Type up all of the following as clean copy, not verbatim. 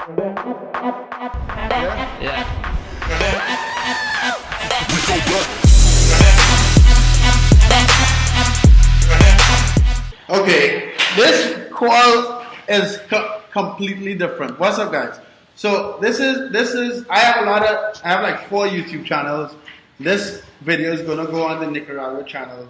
Yeah. Okay, this call is completely different. What's up, guys? So this is. I have like 4 YouTube channels. This video is gonna go on the Nicaragua channel.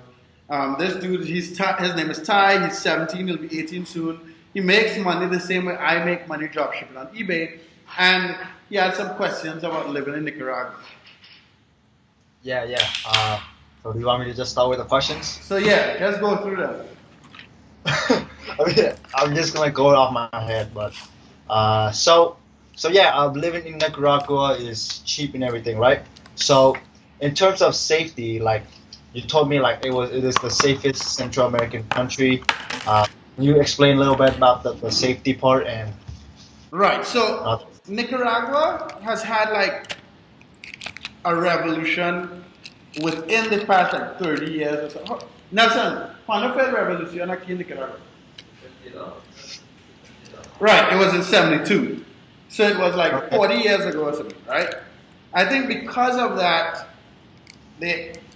This dude, his name is Ty. He's 17. He'll be 18 soon. He makes money the same way I make money drop shipping on eBay, and he had some questions about living in Nicaragua. Yeah. So do you want me to just start with the questions? So yeah, let's go through them. I'm just gonna go off my head, but so yeah, living in Nicaragua is cheap and everything, right? So in terms of safety, like you told me, like it is the safest Central American country. Can you explain a little bit about the safety part and? Right. So Nicaragua has had like a revolution within the past like 30 years or so. Nelson, ¿cuándo fue la revolución aquí en Nicaragua? Right, it was in 72. So it was like 40 years ago or something, right? I think because of that,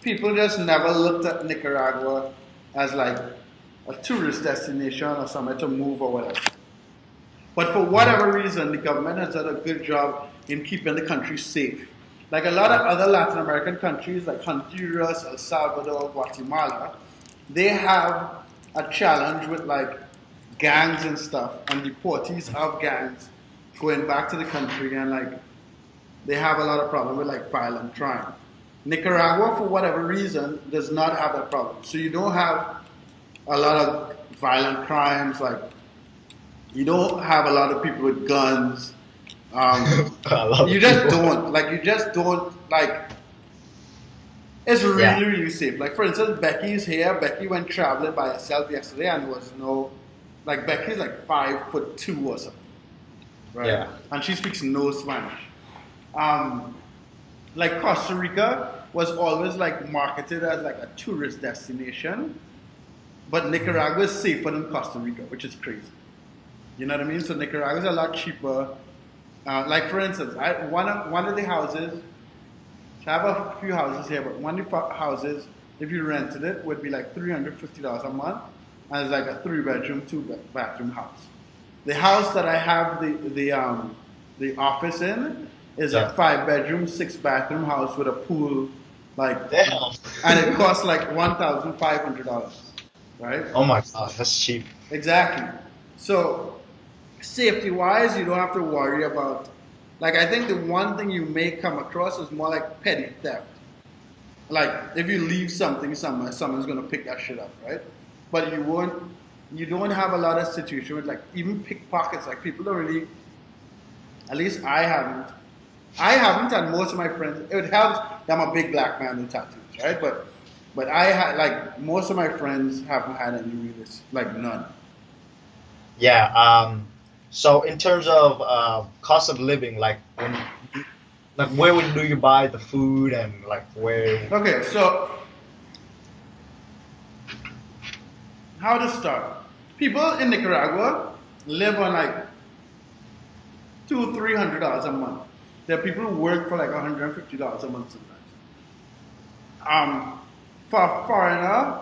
people just never looked at Nicaragua as like a tourist destination or somewhere to move or whatever. But for whatever reason, the government has done a good job in keeping the country safe. Like a lot of other Latin American countries like Honduras, El Salvador, Guatemala, they have a challenge with like gangs and stuff and deportees of gangs going back to the country, and like they have a lot of problem with like violent crime. Nicaragua, for whatever reason, does not have that problem. So you don't have a lot of violent crimes, like you don't have a lot of people with guns. You just don't like. It's really safe. Like for instance, Becky's here. Becky went traveling by herself yesterday, and there was no, like Becky's like 5'2" or something, right? Yeah. And she speaks no Spanish. Like Costa Rica was always like marketed as like a tourist destination, but Nicaragua is safer than Costa Rica, which is crazy. You know what I mean? So Nicaragua is a lot cheaper. Like for instance, one of the houses. So I have a few houses here, but one of the houses, if you rented it, would be like $350 a month, and it's like a 3-bedroom, 2-bathroom house. The house that I have the office in is a 5-bedroom, 6-bathroom house with a pool, like, Damn. and it costs like $1,500, right? Oh my god, that's cheap. Exactly. So, safety-wise, you don't have to worry about. Like, I think the one thing you may come across is more like petty theft. Like, if you leave something somewhere, someone's gonna pick that shit up, right? But you don't have a lot of situations with like even pickpockets. Like people don't really. At least I haven't, and most of my friends. It helps that I'm a big black man with tattoos, right? But I had like most of my friends haven't had any really, like none. Yeah. So in terms of cost of living, like where do you buy the food and like where? Okay, so how to start? People in Nicaragua live on like $200-300 a month. There are people who work for like $150 a month sometimes. For a foreigner,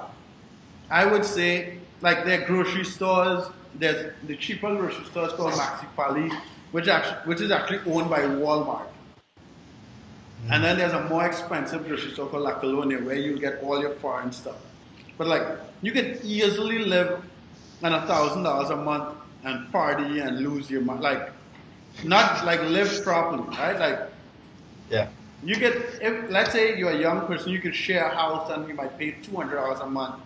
I would say like their grocery stores. There's the cheaper grocery store is called Maxi Pali, which is actually owned by Walmart. And then there's a more expensive grocery store called La Colonia where you get all your foreign stuff. But like you could easily live on $1,000 a month and party and lose your mind, like not like live properly, right? Like Yeah. you could, if let's say you're a young person, you could share a house and you might pay $200 a month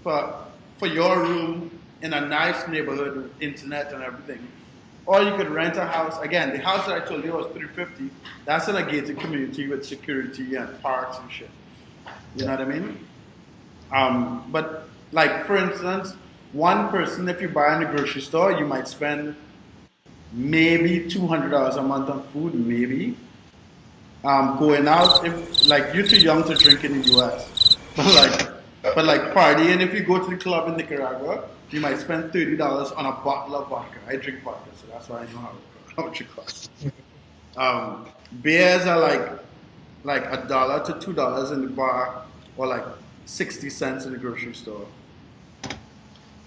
for your room in a nice neighborhood with internet and everything. Or you could rent a house. Again, the house that I told you was $350. That's in a gated community with security and parks and shit. You know what I mean? But like for instance, one person, if you buy in a grocery store, you might spend maybe $200 a month on food, maybe. Going out, if like you're too young to drink in the US, but like partying, if you go to the club in Nicaragua, you might spend $30 on a bottle of vodka. I drink vodka, so that's why I know how it how much it costs. Beers are like $1 to $2 in the bar, or like 60 cents in the grocery store.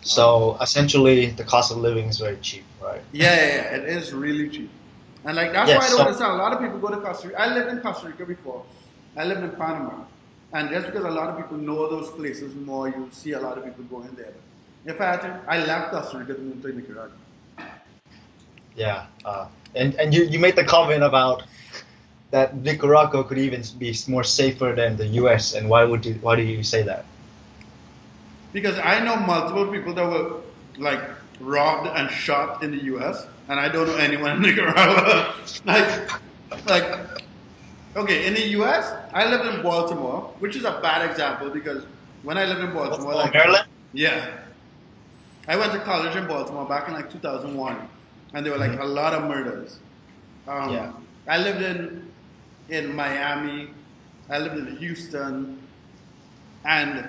So essentially, the cost of living is very cheap, right? Yeah, it is really cheap. And like that's Yeah, why I don't so understand. A lot of people go to Costa Rica. I lived in Costa Rica before. I lived in Panama. And just because a lot of people know those places more, you see a lot of people going there. If I left Costa Rica to move to Nicaragua. yeah, and you made the comment about that Nicaragua could even be more safer than the U.S. And why do you say that? Because I know multiple people that were like robbed and shot in the U.S. and I don't know anyone in Nicaragua. like, okay, in the U.S. I lived in Baltimore, which is a bad example because when I lived in Baltimore, like Maryland? yeah, I went to college in Baltimore back in like 2001, and there were like a lot of murders. Yeah. I lived in Miami, I lived in Houston, and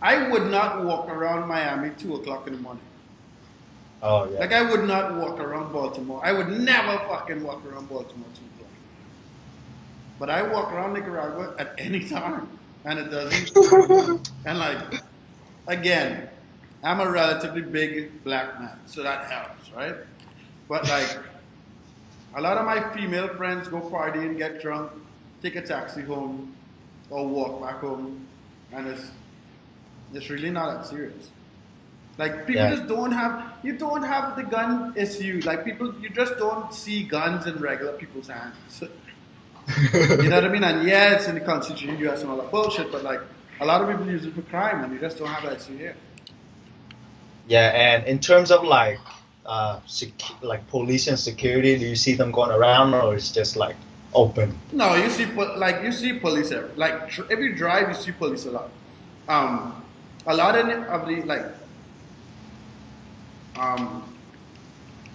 I would not walk around Miami 2 o'clock in the morning. Oh yeah. Like I would not walk around Baltimore. I would never fucking walk around Baltimore 2 o'clock. But I walk around Nicaragua at any time, and it doesn't. And like, again, I'm a relatively big black man, so that helps, right? But like, a lot of my female friends go party and get drunk, take a taxi home, or walk back home, and it's really not that serious. Like people Yeah. just you don't have the gun issue. Like people, you just don't see guns in regular people's hands. You know what I mean? And yeah, it's in the Constitution, U.S. and all that bullshit, but like a lot of people use it for crime, and you just don't have that issue here. Yeah, and in terms of like like police and security, do you see them going around, or it's just like open? No, you see police everywhere. Like if you drive, you see police a lot. A lot of the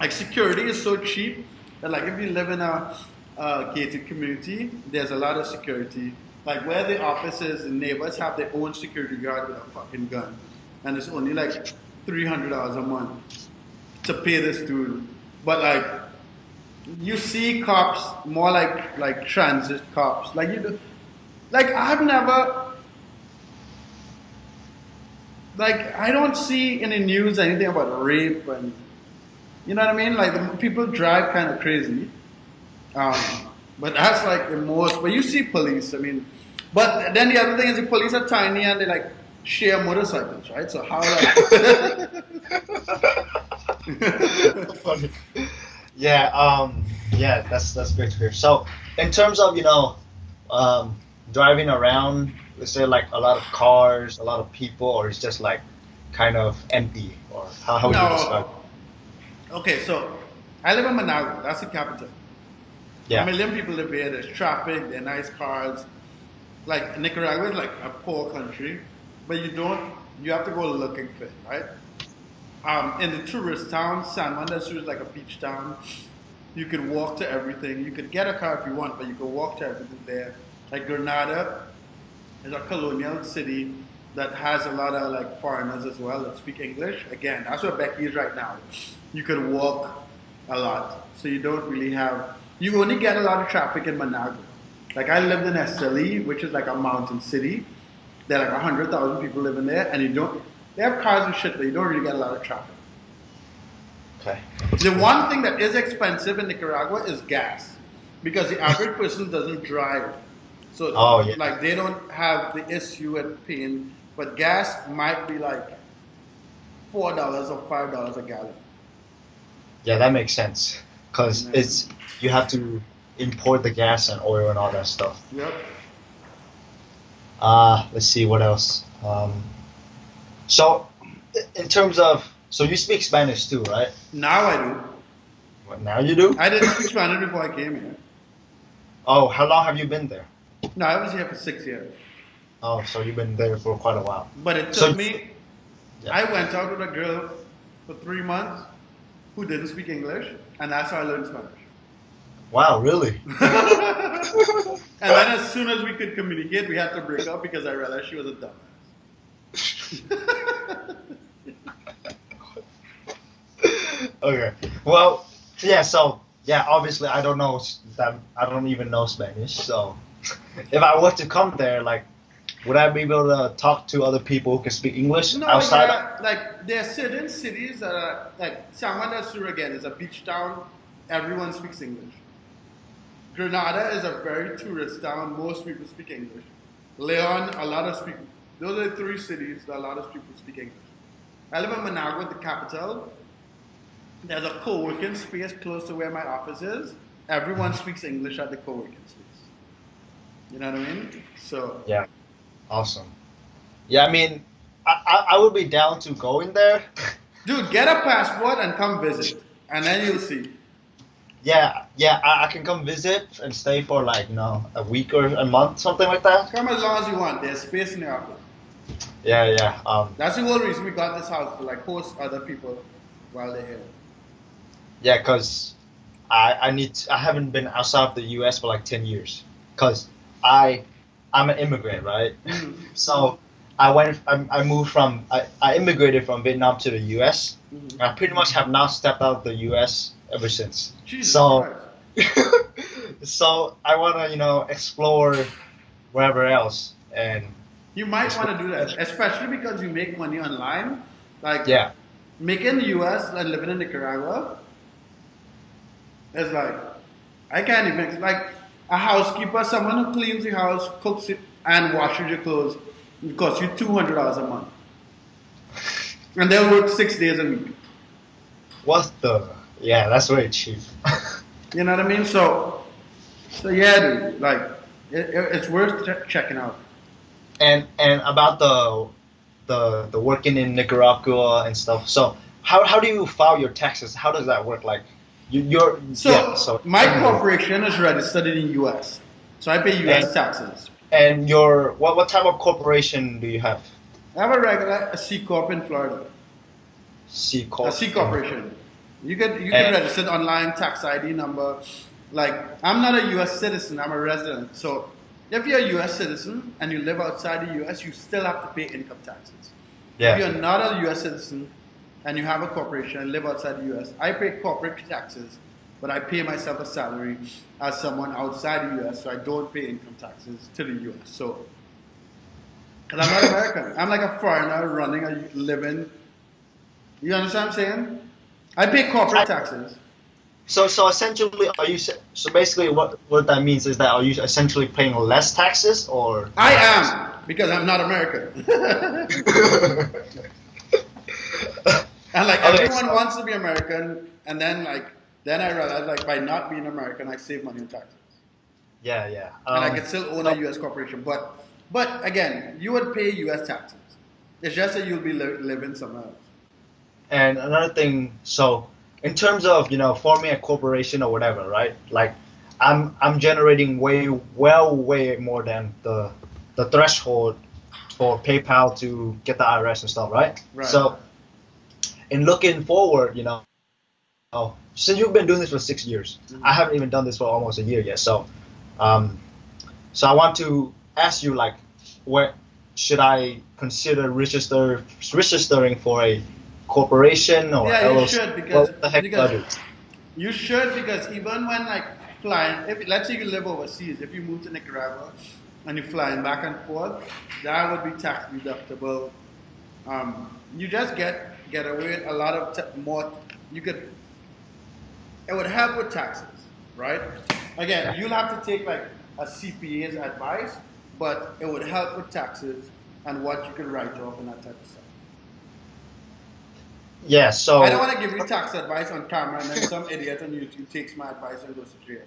like security is so cheap that like if you live in a gated community, there's a lot of security. Like where the office is, the neighbors have their own security guard with a fucking gun, and it's only like $300 a month to pay this dude. But like you see cops more like transit cops. Like you do, like I've never. Like I don't see in the news anything about rape and you know what I mean. Like the people drive kind of crazy, but that's like the most. But you see police. I mean, but then the other thing is the police are tiny and they like share motorcycles, right? So how like? Funny. Yeah, yeah, that's great to hear. So, in terms of driving around, is there like a lot of cars, a lot of people, or it's just like kind of empty, or how would you describe it? Okay, so I live in Managua. That's the capital. Yeah. 1 million people live here. There's traffic. There are nice cars. Like Nicaragua is like a poor country, but you have to go looking for it, right? In the tourist town, San Juan del Sur is like a beach town. You could walk to everything. You could get a car if you want, but you could walk to everything there. Like Granada is a colonial city that has a lot of like foreigners as well that speak English. Again, that's where Becky is right now. You could walk a lot, so you don't really have. You only get a lot of traffic in Managua. Like I lived in Esteli, which is like a mountain city. There are like 100,000 people living there, and they have cars and shit, but you don't really get a lot of traffic. Okay. The one thing that is expensive in Nicaragua is gas, because the average person doesn't drive. So like they don't have the issue at paying, but gas might be like $4 or $5 a gallon. Yeah, that makes sense, because you have to import the gas and oil and all that stuff. Yep. Let's see what else. So, in terms of, so you speak Spanish too, right? Now I do. What, now you do? I didn't speak Spanish before I came here. Oh, how long have you been there? No, I was here for 6 years. Oh, so you've been there for quite a while. But it took me. Yeah. I went out with a girl for 3 months who didn't speak English, and that's how I learned Spanish. Wow, really? And then as soon as we could communicate, we had to break up because I realized she was a dumbass. Okay. Well, Yeah, so yeah, obviously I don't know that I don't even know Spanish. So if I were to come there, like, would I be able to talk to other people who can speak English No, outside? yeah, like there are certain cities that are like San del Sur again is a beach town. Everyone speaks English. Grenada is a very tourist town. Most people speak English. Leon, a lot of people. Those are the three cities that a lot of people speak English. I live in Managua, the capital. There's a co-working space close to where my office is. Everyone speaks English at the co-working space. You know what I mean? So Yeah, awesome. Yeah, I mean, I would be down to going there. dude, get a passport and come visit, and then you'll see. Yeah, yeah, I can come visit and stay for like, a week or a month, something like that. Come as long as you want. There's space in the office. Yeah, yeah. That's the whole reason we got this house to like host other people while they're here. Yeah, cause I haven't been outside of the U.S. for like 10 years, cause I'm an immigrant, right? Mhm. So I moved I immigrated from Vietnam to the U.S. Mhm. I pretty much have not stepped out of the U.S. ever since. Jesus So Christ. so I wanna explore wherever else and You might want to do that, especially because you make money online. Like yeah. making in the US and living in Nicaragua is like I can't even like a housekeeper, someone who cleans the house, cooks it, and washes your clothes. It costs you $200 a month, and they'll work 6 days a week. What the? Yeah, that's very cheap. You know what I mean? So yeah, dude. Like it's worth checking out. And about the working in Nicaragua and stuff. So how do you file your taxes? How does that work? Like you're So, yeah, so my corporation is registered in the U.S., so I pay U.S. And- taxes. and your what type of corporation do you have? I have a C corp in Florida, C corp. a C corporation. You can And- register it online, tax ID number. Like I'm not a U.S. citizen, I'm a resident. So if you're a U.S. citizen and you live outside the U.S., you still have to pay income taxes. Yeah. If you're not a U.S. citizen and you have a corporation and live outside the U.S., I pay corporate taxes, but I pay myself a salary as someone outside the U.S., so I don't pay income taxes to the U.S. So, because I'm not American, I'm like a foreigner running a living. You understand what I'm saying? I pay corporate taxes. So essentially, so basically what that means is that are you essentially paying less taxes or? I am because I'm not American. And like Okay, everyone so- wants to be American, and then I realized like by not being American, I save money on taxes, Yeah, yeah. and I can still own a U.S. corporation. But again, you would pay U.S. taxes. It's just that you'll be living somewhere else. And another thing, so in terms of forming a corporation or whatever, right? Like, I'm generating way more than the threshold for PayPal to get the IRS and stuff, right? Right. So, in looking forward, since you've been doing this for 6 years, Mhm. I haven't even done this for almost a year yet. So, so I want to ask you, like, where should I consider registering for a corporation or Yeah, you LLC? should because What the heck do I do? you should because even when like flying, if let's say you live overseas, if you move to Nicaragua and you're flying back and forth, that would be tax deductible. You just get away with a lot of more. You could. It would help with taxes, right? Again, you'll have to take like a CPA's advice, but it would help with taxes and what you can write off and that type of stuff. Yeah, so I don't want to give you tax advice on camera and then some idiot on YouTube takes my advice and goes to jail.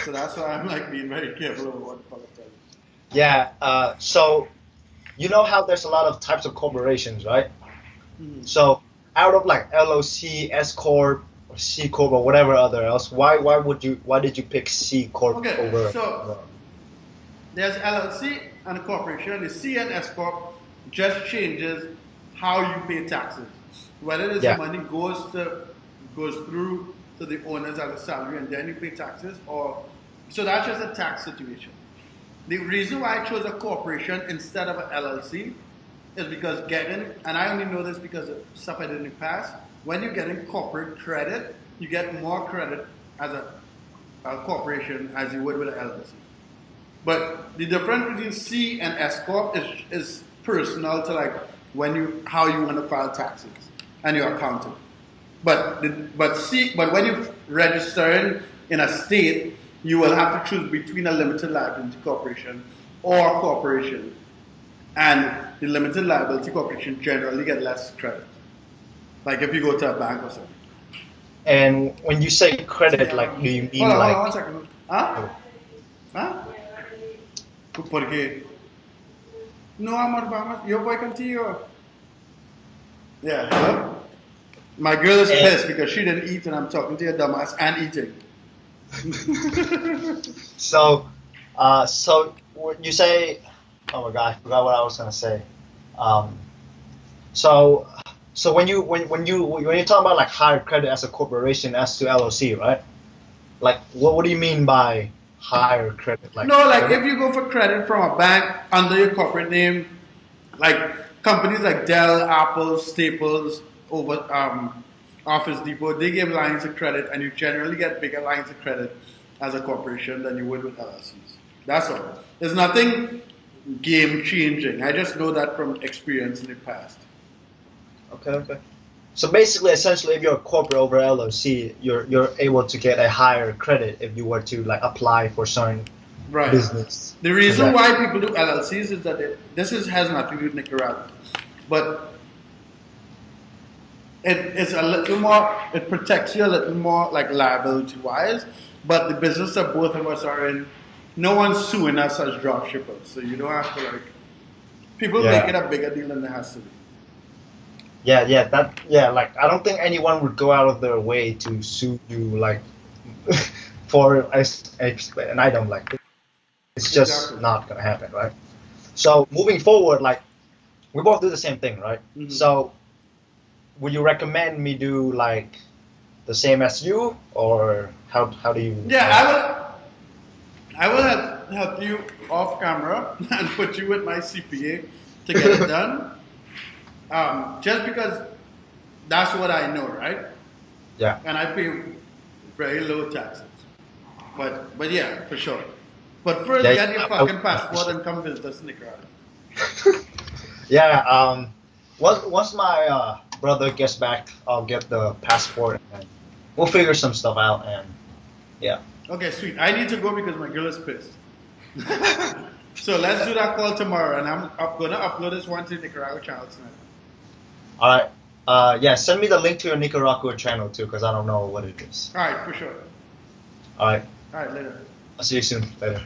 So that's why I'm like being very careful of what the fuck I tell you. yeah, so you know how there's a lot of types of corporations, right? Mhm. So out of like LLC, S corp, or C corp, or whatever other else, why did you pick C corp Okay, over? so there's LLC and a corporation. The C and S corp just changes how you pay taxes. Whether this Yeah. money goes through to the owners as a salary and then you pay taxes, or so that's just a tax situation. The reason why I chose a corporation instead of an LLC is because and I only know this because of stuff I did in the past, when you're getting corporate credit, you get more credit as a corporation as you would with an LLC. But the difference between C and S corp is personal to like how you want to file taxes and your accounting. But when you register in a state, you will have to choose between a limited liability corporation or corporation, and the limited liability corporation generally get less credit. Like if you go to a bank or something. And when you say credit, like, do you mean hold like? on 1 second. Huh? Huh? ¿Por qué? No, amor, vamos. Yo voy contigo. Yeah. Hello? My girl is pissed because she didn't eat, and I'm talking to your dumbass and eating. So you say, oh my god, I forgot what I was gonna say. So when you talk about like higher credit as a corporation as to LLC, right? Like what do you mean by higher credit? Like no, like if you go for credit from a bank under your corporate name, like companies like Dell, Apple, Staples, Office Depot, they give lines of credit, and you generally get bigger lines of credit as a corporation than you would with LLCs. That's all. There's nothing game changing. I just know that from experience in the past. Okay. So basically, essentially, if you're a corporate over LLC, you're able to get a higher credit if you were to like apply for certain business. The reason why people do LLCs is that has nothing to do with Nicaragua, but it's a little more. It protects you a little more, like liability wise. But the business that both of us are in, no one's suing us as drop shippers, so you don't have to like. People make it a bigger deal than it has to be. Like I don't think anyone would go out of their way to sue you like for and I don't like it. It's just not gonna happen, right? So moving forward, like we both do the same thing, right? Mm-hmm. So would you recommend me do like the same as you, or how do you? Yeah, I will help you off camera and put you with my CPA to get it done. Just because that's what I know, right? Yeah. And I pay very low taxes. But yeah, for sure. But first, get your fucking passport and come visit us in Nicaragua. Yeah. Once my brother gets back, I'll get the passport and we'll figure some stuff out. And yeah. Okay, sweet. I need to go because my girl is pissed. So let's do that call tomorrow, and I'm gonna upload this one to the Nicaragua channel tonight. All right. Yeah, send me the link to your Nicaragua channel too, because I don't know what it is. All right, for sure. All right. All right, later. I'll see you soon. Later.